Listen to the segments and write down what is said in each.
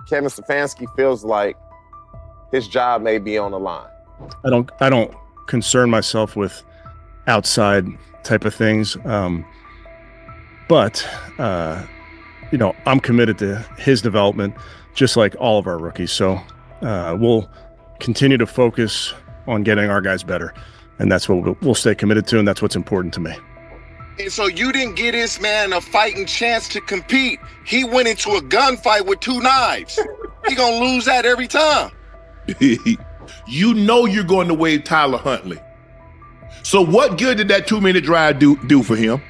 Kevin Stfansky feels like his job may be on the line? I don't concern myself with outside type of things. But I'm committed to his development, just like all of our rookies. So we'll continue to focus on getting our guys better. And that's what we'll stay committed to. And that's what's important to me. And so you didn't get this man a fighting chance to compete. He went into a gunfight with 2 knives. He gonna lose that every time. You know you're going to waive Tyler Huntley. So what good did that 2-minute drive do for him?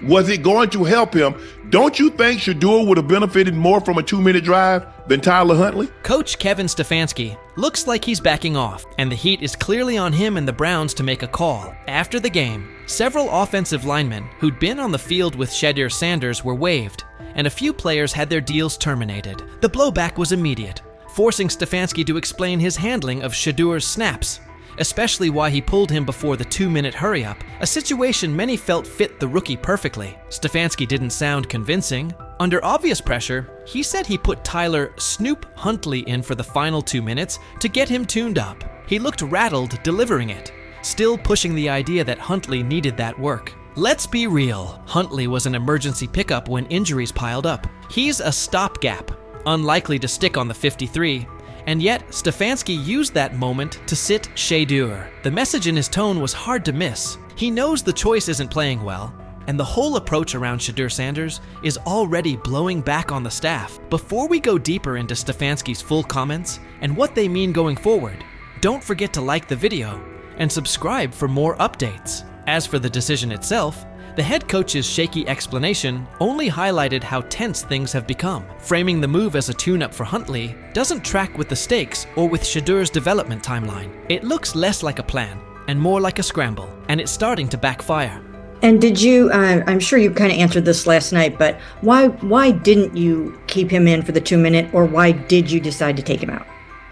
Was it going to help him? Don't you think Shedeur would have benefited more from a 2-minute drive than Tyler Huntley? Coach Kevin Stfansky looks like he's backing off, and the heat is clearly on him and the Browns to make a call. After the game, several offensive linemen who'd been on the field with Shedeur Sanders were waived, and a few players had their deals terminated. The blowback was immediate, forcing Stfansky to explain his handling of Shedeur's snaps, especially why he pulled him before the 2-minute hurry-up, a situation many felt fit the rookie perfectly. Stfansky didn't sound convincing. Under obvious pressure, he said he put Tyler Snoop Huntley in for the final 2 minutes to get him tuned up. He looked rattled delivering it, still pushing the idea that Huntley needed that work. Let's be real, Huntley was an emergency pickup when injuries piled up. He's a stopgap, unlikely to stick on the 53, and yet Stfansky used that moment to sit Shedeur. The message in his tone was hard to miss. He knows the choice isn't playing well, and the whole approach around Shedeur Sanders is already blowing back on the staff. Before we go deeper into Stefansky's full comments and what they mean going forward, don't forget to like the video and subscribe for more updates. As for the decision itself, the head coach's shaky explanation only highlighted how tense things have become. Framing the move as a tune-up for Huntley doesn't track with the stakes or with Shedeur's development timeline. It looks less like a plan and more like a scramble, and it's starting to backfire. And did you, I'm sure you kind of answered this last night, but why didn't you keep him in for the 2-minute, or why did you decide to take him out?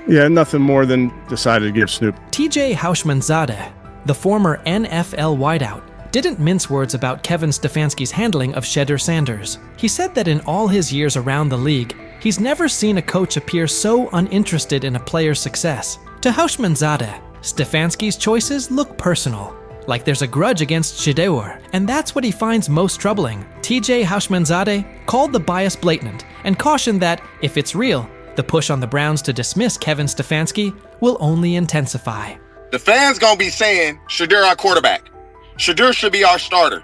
Yeah, nothing more than decided to give Snoop. TJ Houshmandzadeh, the former NFL wideout, didn't mince words about Kevin Stefansky's handling of Shedeur Sanders. He said that in all his years around the league, he's never seen a coach appear so uninterested in a player's success. To Houshmandzadeh, Stefansky's choices look personal, like there's a grudge against Shedeur, and that's what he finds most troubling. TJ Houshmandzadeh called the bias blatant and cautioned that, if it's real, the push on the Browns to dismiss Kevin Stfansky will only intensify. The fans gonna be saying, Shedeur our quarterback. Shedeur should be our starter.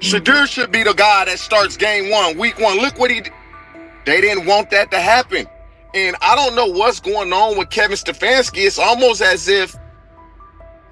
Shedeur should be the guy that starts game 1, week 1. Look what he did. They didn't want that to happen. And I don't know what's going on with Kevin Stfansky. It's almost as if,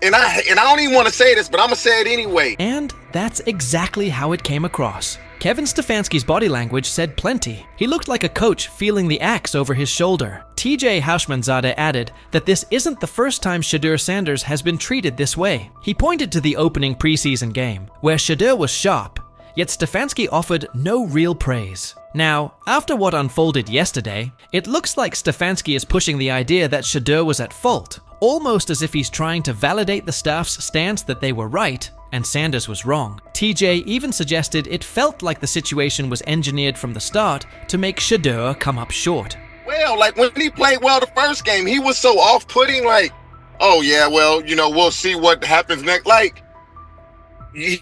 and I don't even want to say this, but I'm going to say it anyway. And that's exactly how it came across. Kevin Stefansky's body language said plenty. He looked like a coach feeling the axe over his shoulder. TJ Houshmandzadeh added that this isn't the first time Shedeur Sanders has been treated this way. He pointed to the opening preseason game, where Shedeur was sharp, yet Stfansky offered no real praise. Now, after what unfolded yesterday, it looks like Stfansky is pushing the idea that Shedeur was at fault, almost as if he's trying to validate the staff's stance that they were right and Sanders was wrong. TJ even suggested it felt like the situation was engineered from the start to make Shedeur come up short. Well, like when he played well the first game, he was so off-putting, like, oh yeah, well, we'll see what happens next. Like, he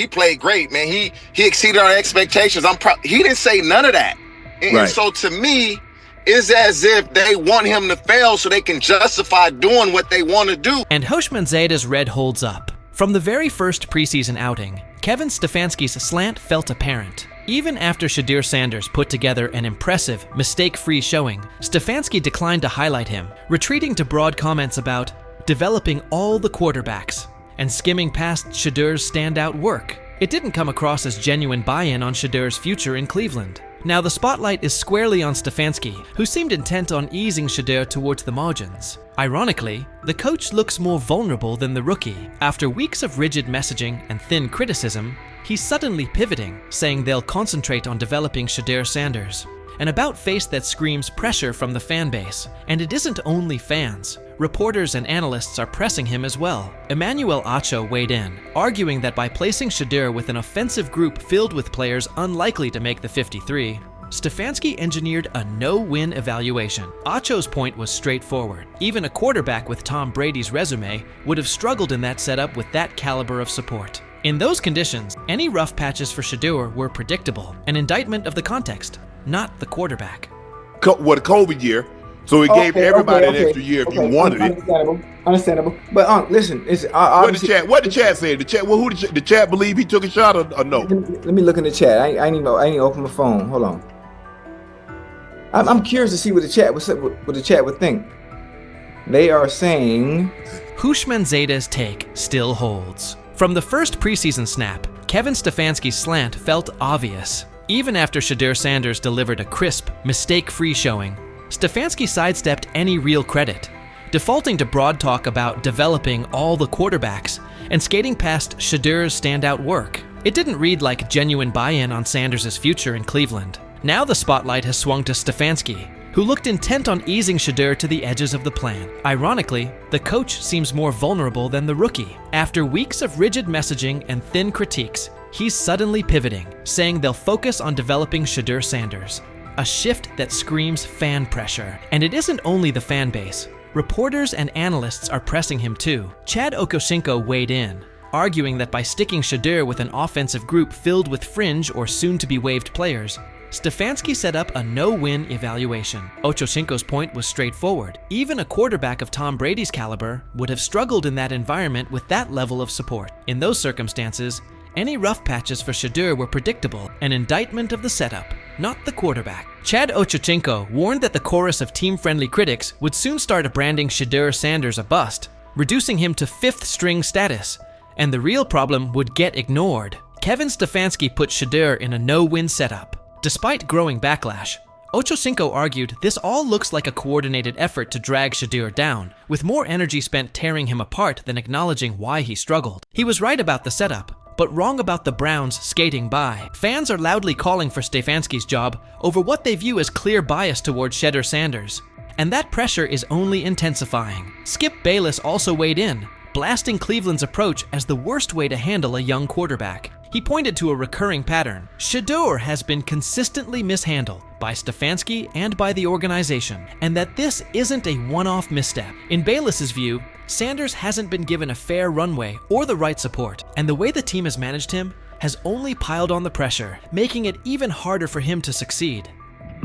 played great, man. He exceeded our expectations. He didn't say none of that. And Right. So to me, it's as if they want him to fail so they can justify doing what they want to do. And Houshmandzadeh's red holds up. From the very first preseason outing, Kevin Stefansky's slant felt apparent. Even after Shedeur Sanders put together an impressive, mistake-free showing, Stefansky declined to highlight him, retreating to broad comments about developing all the quarterbacks and skimming past Shedeur's standout work. It didn't come across as genuine buy-in on Shedeur's future in Cleveland. Now the spotlight is squarely on Stfansky, who seemed intent on easing Shedeur towards the margins. Ironically, the coach looks more vulnerable than the rookie. After weeks of rigid messaging and thin criticism, he's suddenly pivoting, saying they'll concentrate on developing Shedeur Sanders. An about-face that screams pressure from the fan base. And it isn't only fans. Reporters and analysts are pressing him as well. Emmanuel Acho weighed in, arguing that by placing Shedeur with an offensive group filled with players unlikely to make the 53, Stfansky engineered a no-win evaluation. Acho's point was straightforward. Even a quarterback with Tom Brady's resume would have struggled in that setup with that caliber of support. In those conditions, any rough patches for Shedeur were predictable, an indictment of the context, not the quarterback. What a COVID year, so he gave everybody an extra year if you wanted it. Understandable. But listen, What the chat say? Who the chat believe he took a shot or no? Let me look in the chat. I ain't even open my phone. Hold on. I'm curious to see what the chat would think. They are saying Hushman Zeta's take still holds. From the first preseason snap, Kevin Stefanski's slant felt obvious. Even after Shedeur Sanders delivered a crisp, mistake-free showing, Stfansky sidestepped any real credit, defaulting to broad talk about developing all the quarterbacks and skating past Shedeur's standout work. It didn't read like genuine buy-in on Sanders' future in Cleveland. Now the spotlight has swung to Stfansky, who looked intent on easing Shedeur to the edges of the plan. Ironically, the coach seems more vulnerable than the rookie. After weeks of rigid messaging and thin critiques, he's suddenly pivoting, saying they'll focus on developing Shedeur Sanders. A shift that screams fan pressure. And it isn't only the fan base. Reporters and analysts are pressing him too. Chad Okosinko weighed in, arguing that by sticking Shedeur with an offensive group filled with fringe or soon-to-be-waived players, Stfansky set up a no-win evaluation. Ochocinco's point was straightforward. Even a quarterback of Tom Brady's caliber would have struggled in that environment with that level of support. In those circumstances, any rough patches for Shedeur were predictable, an indictment of the setup, not the quarterback. Chad Ochocinco warned that the chorus of team-friendly critics would soon start branding Shedeur Sanders a bust, reducing him to fifth-string status, and the real problem would get ignored. Kevin Stfansky put Shedeur in a no-win setup. Despite growing backlash, Ochocinco argued this all looks like a coordinated effort to drag Shedeur down, with more energy spent tearing him apart than acknowledging why he struggled. He was right about the setup, but wrong about the Browns skating by. Fans are loudly calling for Stefansky's job over what they view as clear bias towards Shedeur Sanders, and that pressure is only intensifying. Skip Bayless also weighed in, blasting Cleveland's approach as the worst way to handle a young quarterback. He pointed to a recurring pattern. Shedeur has been consistently mishandled by Stfansky and by the organization, and that this isn't a one-off misstep. In Bayless's view, Sanders hasn't been given a fair runway or the right support, and the way the team has managed him has only piled on the pressure, making it even harder for him to succeed.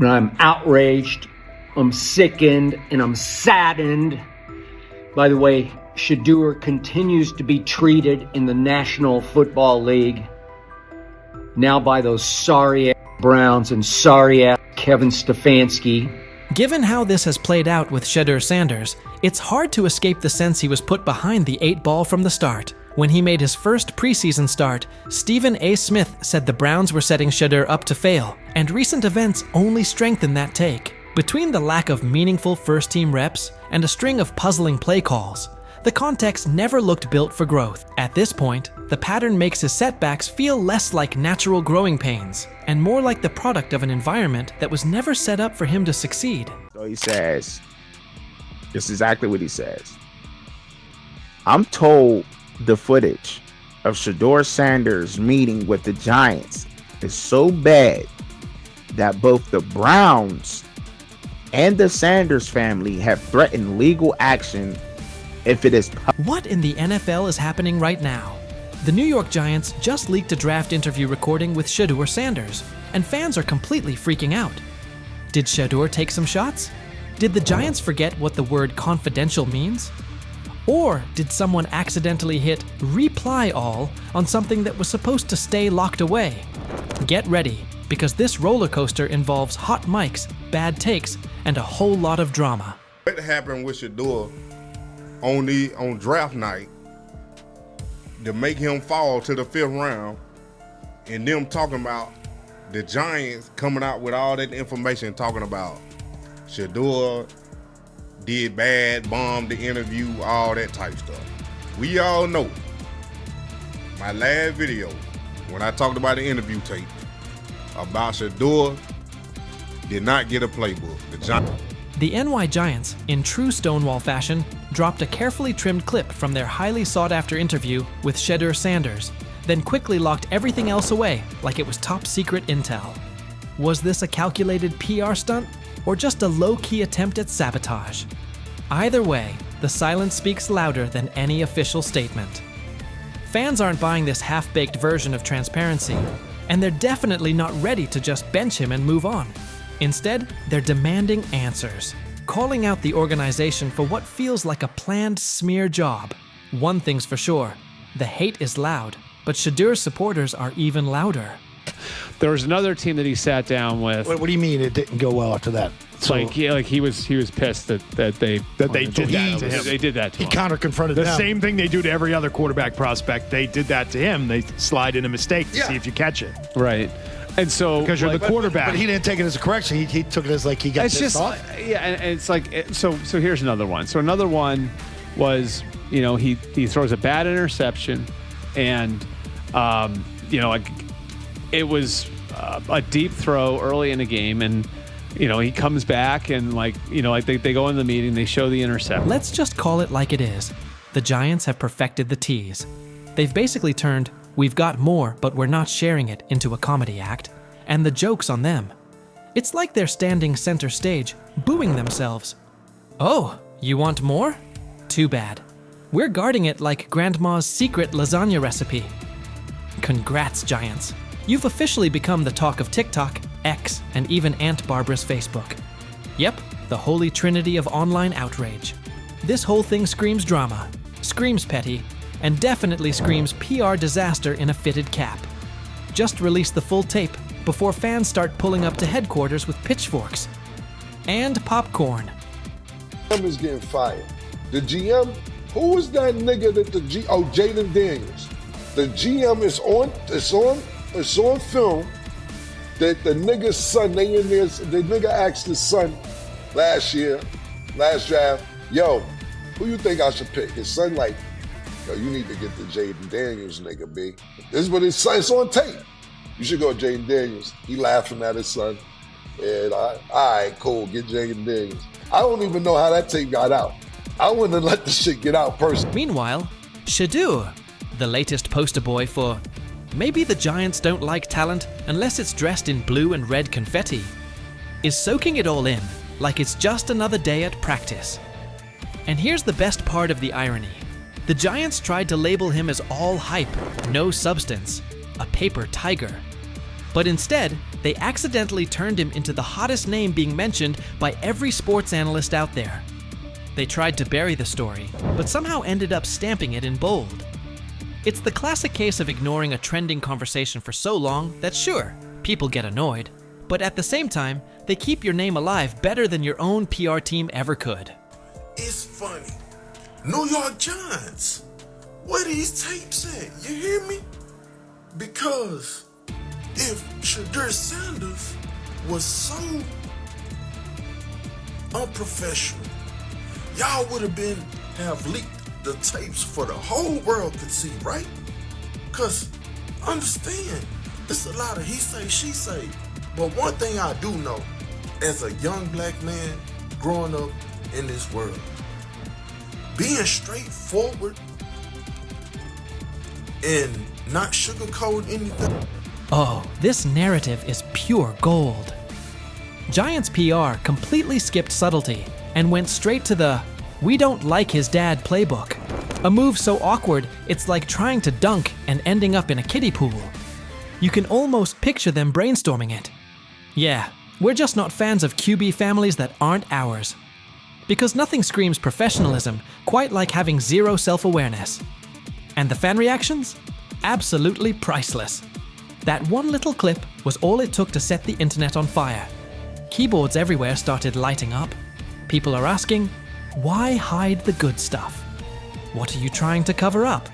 I'm outraged, I'm sickened, and I'm saddened. By the way, Shedeur continues to be treated in the National Football League now by those sorry-ass Browns and sorry-ass Kevin Stfansky. Given how this has played out with Shedeur Sanders, it's hard to escape the sense he was put behind the 8-ball from the start. When he made his first preseason start, Stephen A. Smith said the Browns were setting Shedeur up to fail, and recent events only strengthen that take. Between the lack of meaningful first-team reps and a string of puzzling play calls, the context never looked built for growth. At this point, the pattern makes his setbacks feel less like natural growing pains and more like the product of an environment that was never set up for him to succeed. So he says, this is exactly what he says. I'm told the footage of Shedeur Sanders meeting with the Giants is so bad that both the Browns and the Sanders family have threatened legal action if it is. What in the NFL is happening right now? The New York Giants just leaked a draft interview recording with Shedeur Sanders, and fans are completely freaking out. Did Shedeur take some shots? Did the Giants forget what the word confidential means? Or did someone accidentally hit reply all on something that was supposed to stay locked away? Get ready, because this roller coaster involves hot mics, bad takes, and a whole lot of drama. What happened with Shedeur on draft night to make him fall to the 5th round, and them talking about the Giants coming out with all that information talking about Shedeur did bad, bombed the interview, all that type stuff. We all know my last video when I talked about the interview tape about Shedeur did not get a playbook. The NY Giants, in true Stonewall fashion, dropped a carefully trimmed clip from their highly sought-after interview with Shedeur Sanders, then quickly locked everything else away like it was top-secret intel. Was this a calculated PR stunt or just a low-key attempt at sabotage? Either way, the silence speaks louder than any official statement. Fans aren't buying this half-baked version of transparency, and they're definitely not ready to just bench him and move on. Instead, they're demanding answers, calling out the organization for what feels like a planned smear job. One thing's for sure, the hate is loud, but Shedeur's supporters are even louder. There was another team that he sat down with. What do you mean it didn't go well after that? So, he was pissed that they did that to him. They did that to him. He counter-confronted The them. same thing they do to every other quarterback prospect. They did that to him. They slide in a mistake to see if you catch it. Right. And so because you're the quarterback. But he didn't take it as a correction. He took it as like he got it's pissed just off. yeah, and it's like so here's another one. So another one was, he throws a bad interception, and it was a deep throw early in the game, and he comes back and they go in the meeting, they show the interception. Let's just call it like it is. The Giants have perfected the tease. They've basically turned "we've got more, but we're not sharing it" into a comedy act, and the joke's on them. It's like they're standing center stage, booing themselves. Oh, you want more? Too bad. We're guarding it like Grandma's secret lasagna recipe. Congrats, Giants. You've officially become the talk of TikTok, X, and even Aunt Barbara's Facebook. Yep, the holy trinity of online outrage. This whole thing screams drama, screams petty, and definitely screams PR disaster in a fitted cap. Just release the full tape before fans start pulling up to headquarters with pitchforks. And popcorn. GM is getting fired. The GM, who was that nigga that Jaden Daniels. The GM is on film that the nigga's son, the nigga asked his son last draft, yo, who you think I should pick? His son like, yo, you need to get the Jaden Daniels nigga, B. This is what his son, it's on tape. You should go Jaden Daniels. He laughing at his son. And all right, cool, get Jaden Daniels. I don't even know how that tape got out. I wouldn't have let the shit get out personally. Meanwhile, Shedeur, the latest poster boy for maybe the Giants don't like talent unless it's dressed in blue and red confetti, is soaking it all in like it's just another day at practice. And here's the best part of the irony. The Giants tried to label him as all hype, no substance, a paper tiger. But instead, they accidentally turned him into the hottest name being mentioned by every sports analyst out there. They tried to bury the story, but somehow ended up stamping it in bold. It's the classic case of ignoring a trending conversation for so long that sure, people get annoyed, but at the same time, they keep your name alive better than your own PR team ever could. It's funny. New York Giants, where these tapes at? You hear me? Because if Shedeur Sanders was so unprofessional, y'all would have leaked the tapes for the whole world could see, right? Because understand, it's a lot of he say, she say. But one thing I do know, as a young black man growing up in this world, being straightforward and not sugarcoat anything. Oh, this narrative is pure gold. Giants PR completely skipped subtlety and went straight to the "we don't like his dad" playbook. A move so awkward, it's like trying to dunk and ending up in a kiddie pool. You can almost picture them brainstorming it. Yeah, we're just not fans of QB families that aren't ours. Because nothing screams professionalism quite like having zero self-awareness. And the fan reactions? Absolutely priceless. That one little clip was all it took to set the internet on fire. Keyboards everywhere started lighting up. People are asking, why hide the good stuff? What are you trying to cover up?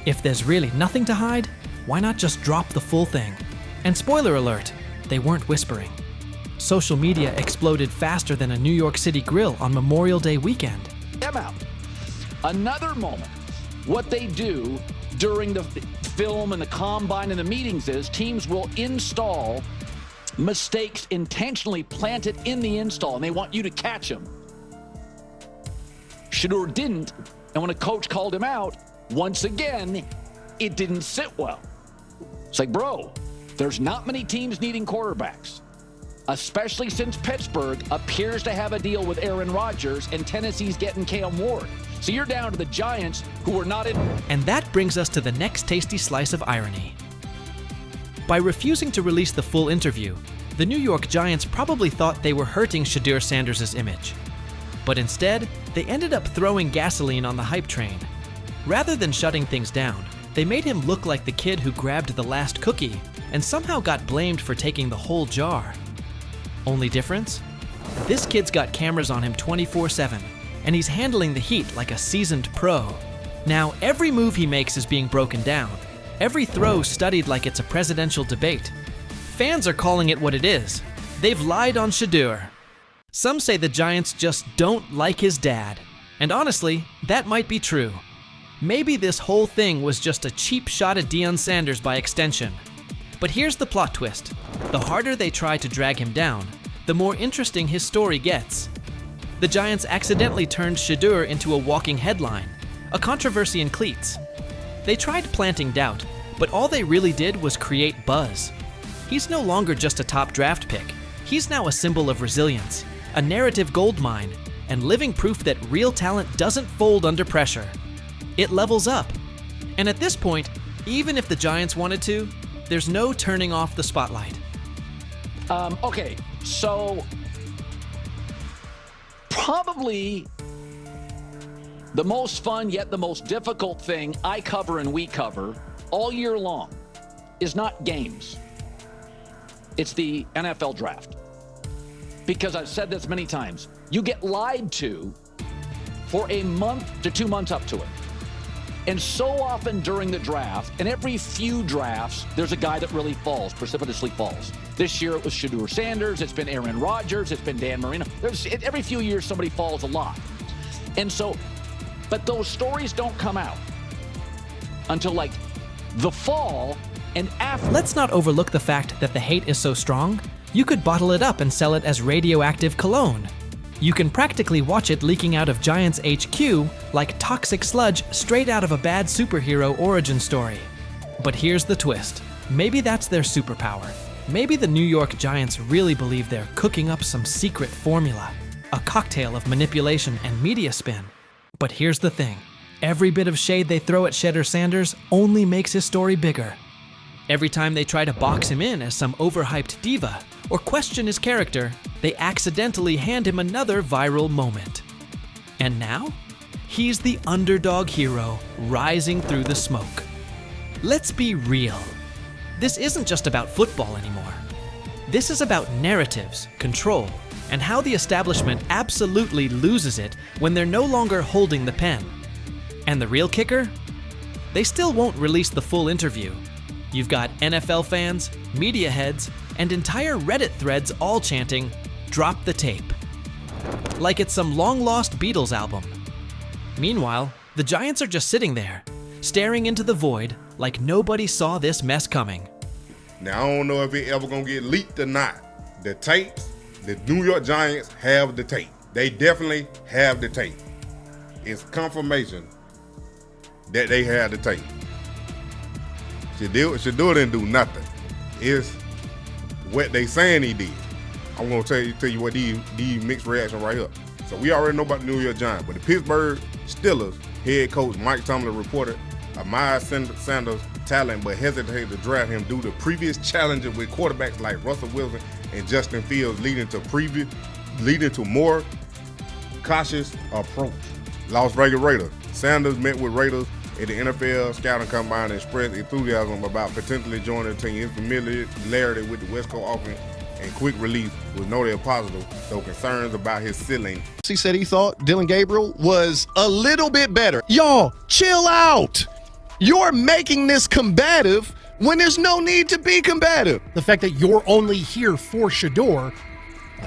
If there's really nothing to hide, why not just drop the full thing? And spoiler alert, they weren't whispering. Social media exploded faster than a New York City grill on Memorial Day weekend. Them out. Another moment. What they do during the film and the combine and the meetings is teams will install mistakes intentionally planted in the install, and they want you to catch them. Shedeur didn't, and when a coach called him out, once again, it didn't sit well. It's like, bro, there's not many teams needing quarterbacks. especially since Pittsburgh appears to have a deal with Aaron Rodgers and Tennessee's getting Cam Ward. So you're down to the Giants, who are not in. And that brings us to the next tasty slice of irony. By refusing to release the full interview, the New York Giants probably thought they were hurting Shedeur Sanders' image. But instead, they ended up throwing gasoline on the hype train. Rather than shutting things down, they made him look like the kid who grabbed the last cookie and somehow got blamed for taking the whole jar. Only difference? This kid's got cameras on him 24/7, and he's handling the heat like a seasoned pro. Now, every move he makes is being broken down, every throw studied like it's a presidential debate. Fans are calling it what it is. They've lied on Shedeur. Some say the Giants just don't like his dad. And honestly, that might be true. Maybe this whole thing was just a cheap shot at Deion Sanders by extension. But here's the plot twist. The harder they try to drag him down, the more interesting his story gets. The Giants accidentally turned Shedeur into a walking headline, a controversy in cleats. They tried planting doubt, but all they really did was create buzz. He's no longer just a top draft pick. He's now a symbol of resilience, a narrative goldmine, and living proof that real talent doesn't fold under pressure. It levels up. And at this point, even if the Giants wanted to, there's no turning off the spotlight. Okay, so probably the most fun yet the most difficult thing I cover and we cover all year long is not games. It's the NFL draft. Because I've said this many times, you get lied to for a month to 2 months up to it. And so often during the draft, and every few drafts, there's a guy that really falls, precipitously falls. This year it was Shedeur Sanders, it's been Aaron Rodgers, it's been Dan Marino. Every few years somebody falls a lot. And so, but those stories don't come out until like the fall and after. Let's not overlook the fact that the hate is so strong, you could bottle it up and sell it as radioactive cologne. You can practically watch it leaking out of Giants HQ like toxic sludge straight out of a bad superhero origin story. But here's the twist. Maybe that's their superpower. Maybe the New York Giants really believe they're cooking up some secret formula, a cocktail of manipulation and media spin. But here's the thing. Every bit of shade they throw at Shedeur Sanders only makes his story bigger. Every time they try to box him in as some overhyped diva or question his character, they accidentally hand him another viral moment. And now, he's the underdog hero rising through the smoke. Let's be real. This isn't just about football anymore. This is about narratives, control, and how the establishment absolutely loses it when they're no longer holding the pen. And the real kicker? They still won't release the full interview. You've got NFL fans, media heads, and entire Reddit threads all chanting, "Drop the tape." Like it's some long-lost Beatles album. Meanwhile, the Giants are just sitting there, staring into the void like nobody saw this mess coming. Now, I don't know if it ever gonna get leaked or not. The tapes, the New York Giants have the tape. They definitely have the tape. It's confirmation that they have the tape. Shedeur didn't do nothing. It's what they saying he did. I'm gonna tell you what these mixed reaction right here. So we already know about the New York Giants, but the Pittsburgh Steelers head coach Mike Tomlin reported Miles Sanders' talent, but hesitated to draft him due to previous challenges with quarterbacks like Russell Wilson and Justin Fields, leading to more cautious approach. Las Vegas Raiders. Sanders met with Raiders at the NFL scouting combine and expressed enthusiasm about potentially joining the team. His familiarity with the West Coast offense and quick release was noted positive, though concerns about his ceiling. He said he thought Dylan Gabriel was a little bit better. Y'all, chill out. You're making this combative when there's no need to be combative. The fact that you're only here for Shedeur,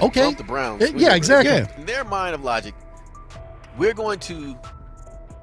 okay. Well, the Browns. Yeah, exactly. Yeah. In their mind of logic, we're going to,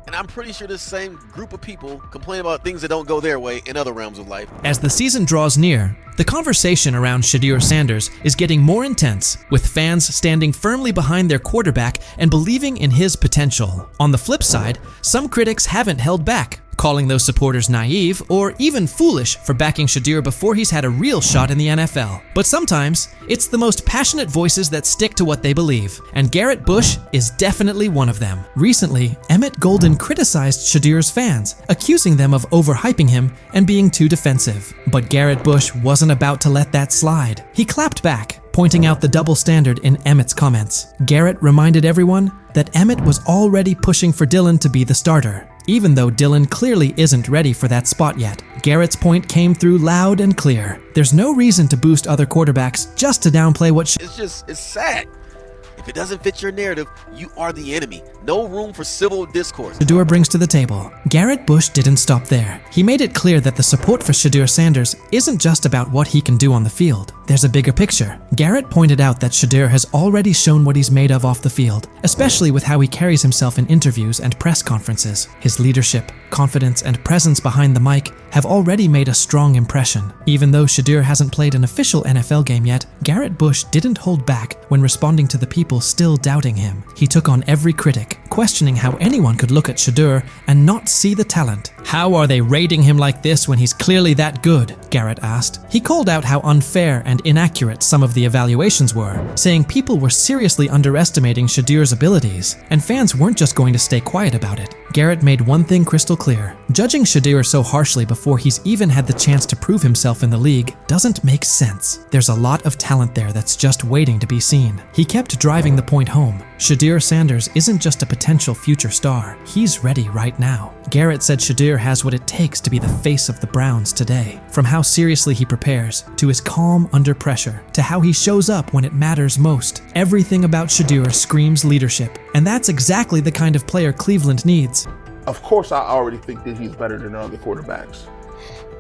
and I'm pretty sure this same group of people complain about things that don't go their way in other realms of life. As the season draws near, the conversation around Shedeur Sanders is getting more intense, with fans standing firmly behind their quarterback and believing in his potential. On the flip side, some critics haven't held back, calling those supporters naive or even foolish for backing Shedeur before he's had a real shot in the NFL. But sometimes, it's the most passionate voices that stick to what they believe, and Garrett Bush is definitely one of them. Recently, Emmett Golden criticized Shedeur's fans, accusing them of overhyping him and being too defensive. But Garrett Bush wasn't about to let that slide. He clapped back, pointing out the double standard in Emmett's comments. Garrett reminded everyone that Emmett was already pushing for Dillon to be the starter, even though Dillon clearly isn't ready for that spot yet. Garrett's point came through loud and clear. There's no reason to boost other quarterbacks just to downplay what It's sad. If it doesn't fit your narrative, you are the enemy. No room for civil discourse. Shedeur brings to the table. Garrett Bush didn't stop there. He made it clear that the support for Shedeur Sanders isn't just about what he can do on the field. There's a bigger picture. Garrett pointed out that Shedeur has already shown what he's made of off the field, especially with how he carries himself in interviews and press conferences. His leadership, confidence, and presence behind the mic have already made a strong impression. Even though Shedeur hasn't played an official NFL game yet, Garrett Bush didn't hold back when responding to the people still doubting him. He took on every critic, questioning how anyone could look at Shedeur and not see the talent. How are they rating him like this when he's clearly that good? Garrett asked. He called out how unfair and inaccurate some of the evaluations were, saying people were seriously underestimating Shedeur's abilities, and fans weren't just going to stay quiet about it. Garrett made one thing crystal clear. Judging Shedeur so harshly before he's even had the chance to prove himself in the league doesn't make sense. There's a lot of talent there that's just waiting to be seen. He kept driving the point home. Shedeur Sanders isn't just a potential future star. He's ready right now. Garrett said Shedeur has what it takes to be the face of the Browns today. From how seriously he prepares, to his calm under pressure, to how he shows up when it matters most. Everything about Shedeur screams leadership, and that's exactly the kind of player Cleveland needs. Of course, I already think that he's better than the other quarterbacks.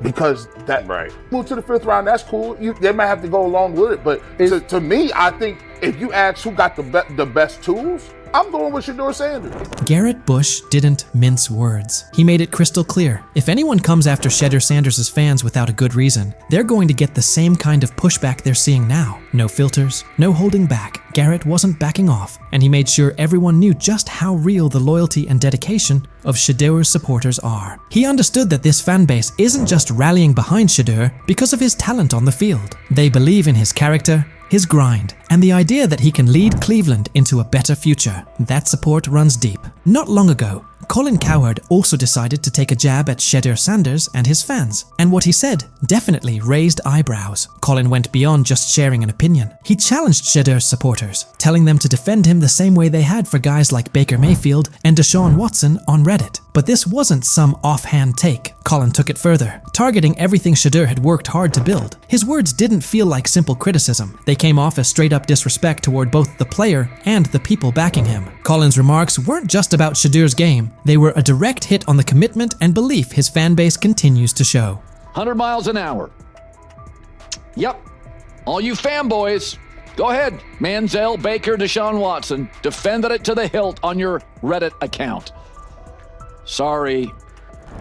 Because that move to the 5th round, that's cool. They might have to go along with it, but to me, I think if you ask who got the best tools, I'm going with Shedeur Sanders. Garrett Bush didn't mince words. He made it crystal clear. If anyone comes after Shedeur Sanders' fans without a good reason, they're going to get the same kind of pushback they're seeing now. No filters, no holding back. Garrett wasn't backing off, and he made sure everyone knew just how real the loyalty and dedication of Shedeur's supporters are. He understood that this fan base isn't just rallying behind Shedeur because of his talent on the field. They believe in his character, his grind, and the idea that he can lead Cleveland into a better future. That support runs deep. Not long ago, Colin Cowherd also decided to take a jab at Shedeur Sanders and his fans, and what he said definitely raised eyebrows. Colin went beyond just sharing an opinion. He challenged Shedeur's supporters, telling them to defend him the same way they had for guys like Baker Mayfield and Deshaun Watson on Reddit. But this wasn't some offhand take. Colin took it further, targeting everything Shedeur had worked hard to build. His words didn't feel like simple criticism. They came off as straight-up disrespect toward both the player and the people backing him. Colin's remarks weren't just about Shedeur's game. They were a direct hit on the commitment and belief his fan base continues to show. 100 miles an hour. Yep. All you fanboys, go ahead. Manziel, Baker, Deshaun Watson, defended it to the hilt on your Reddit account. Sorry.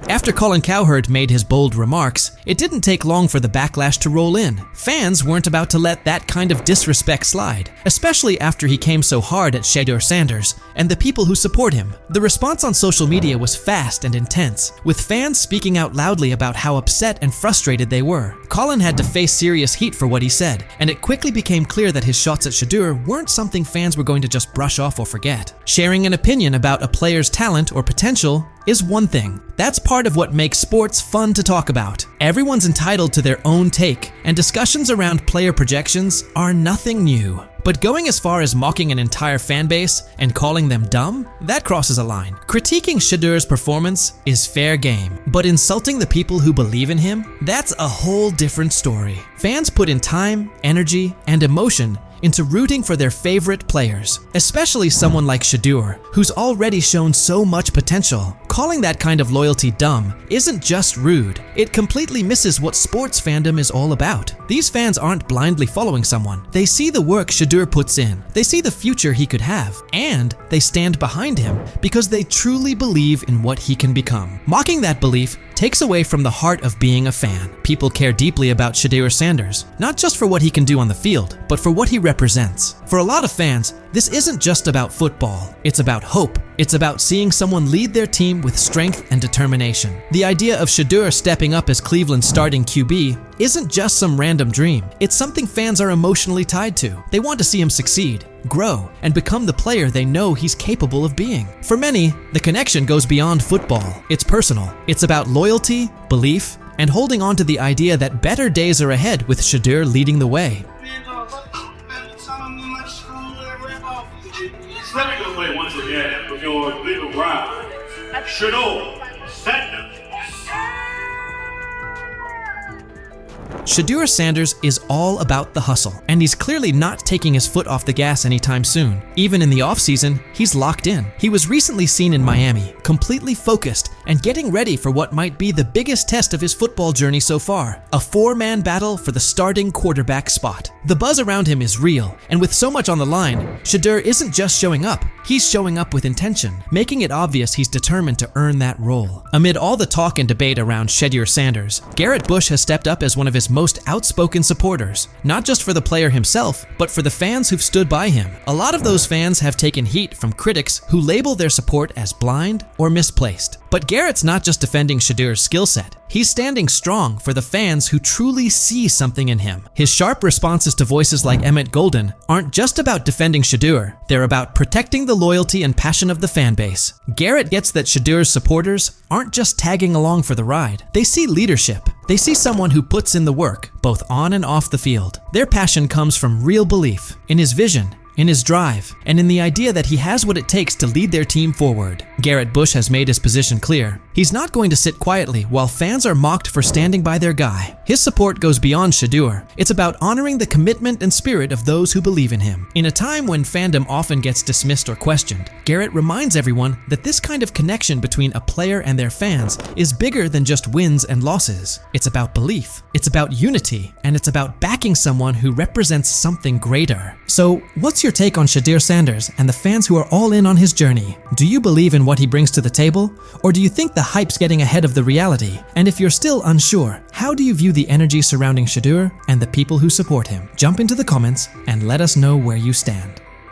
After Colin Cowherd made his bold remarks, it didn't take long for the backlash to roll in. Fans weren't about to let that kind of disrespect slide, especially after he came so hard at Shedeur Sanders and the people who support him. The response on social media was fast and intense, with fans speaking out loudly about how upset and frustrated they were. Colin had to face serious heat for what he said, and it quickly became clear that his shots at Shedeur weren't something fans were going to just brush off or forget. Sharing an opinion about a player's talent or potential is one thing. That's part of what makes sports fun to talk about. Everyone's entitled to their own take, and discussions around player projections are nothing new. But going as far as mocking an entire fan base and calling them dumb, that crosses a line. Critiquing Shedeur's performance is fair game, but insulting the people who believe in him, that's a whole different story. Fans put in time, energy, and emotion into rooting for their favorite players, especially someone like Shedeur, who's already shown so much potential. Calling that kind of loyalty dumb isn't just rude, it completely misses what sports fandom is all about. These fans aren't blindly following someone. They see the work Shedeur puts in, they see the future he could have, and they stand behind him because they truly believe in what he can become. Mocking that belief takes away from the heart of being a fan. People care deeply about Shedeur Sanders, not just for what he can do on the field, but for what he represents represents. For a lot of fans, this isn't just about football. It's about hope. It's about seeing someone lead their team with strength and determination. The idea of Shedeur stepping up as Cleveland's starting QB isn't just some random dream. It's something fans are emotionally tied to. They want to see him succeed, grow, and become the player they know he's capable of being. For many, the connection goes beyond football. It's personal. It's about loyalty, belief, and holding on to the idea that better days are ahead with Shedeur leading the way. Let me go play once again with your little ground. Shedeur Sanders. Shedeur Sanders is all about the hustle, and he's clearly not taking his foot off the gas anytime soon. Even in the offseason, he's locked in. He was recently seen in Miami, completely focused and getting ready for what might be the biggest test of his football journey so far, a 4-man battle for the starting quarterback spot. The buzz around him is real, and with so much on the line, Shedeur isn't just showing up, he's showing up with intention, making it obvious he's determined to earn that role. Amid all the talk and debate around Shedeur Sanders, Garrett Bush has stepped up as one of his most outspoken supporters, not just for the player himself, but for the fans who've stood by him. A lot of those fans have taken heat from critics who label their support as blind or misplaced. But Garrett's not just defending Shedeur's skill set. He's standing strong for the fans who truly see something in him. His sharp responses to voices like Emmett Golden aren't just about defending Shedeur, they're about protecting the loyalty and passion of the fan base. Garrett gets that Shedeur's supporters aren't just tagging along for the ride. They see leadership. They see someone who puts in the work, both on and off the field. Their passion comes from real belief in his vision, in his drive, and in the idea that he has what it takes to lead their team forward. Garrett Bush has made his position clear. He's not going to sit quietly while fans are mocked for standing by their guy. His support goes beyond Shedeur. It's about honoring the commitment and spirit of those who believe in him. In a time when fandom often gets dismissed or questioned, Garrett reminds everyone that this kind of connection between a player and their fans is bigger than just wins and losses. It's about belief, it's about unity, and it's about backing someone who represents something greater. So, what's your take on Shedeur Sanders and the fans who are all in on his journey? Do you believe in what he brings to the table? Or do you think the hype's getting ahead of the reality? And if you're still unsure, how do you view the energy surrounding Shedeur and the people who support him? Jump into the comments and let us know where you stand.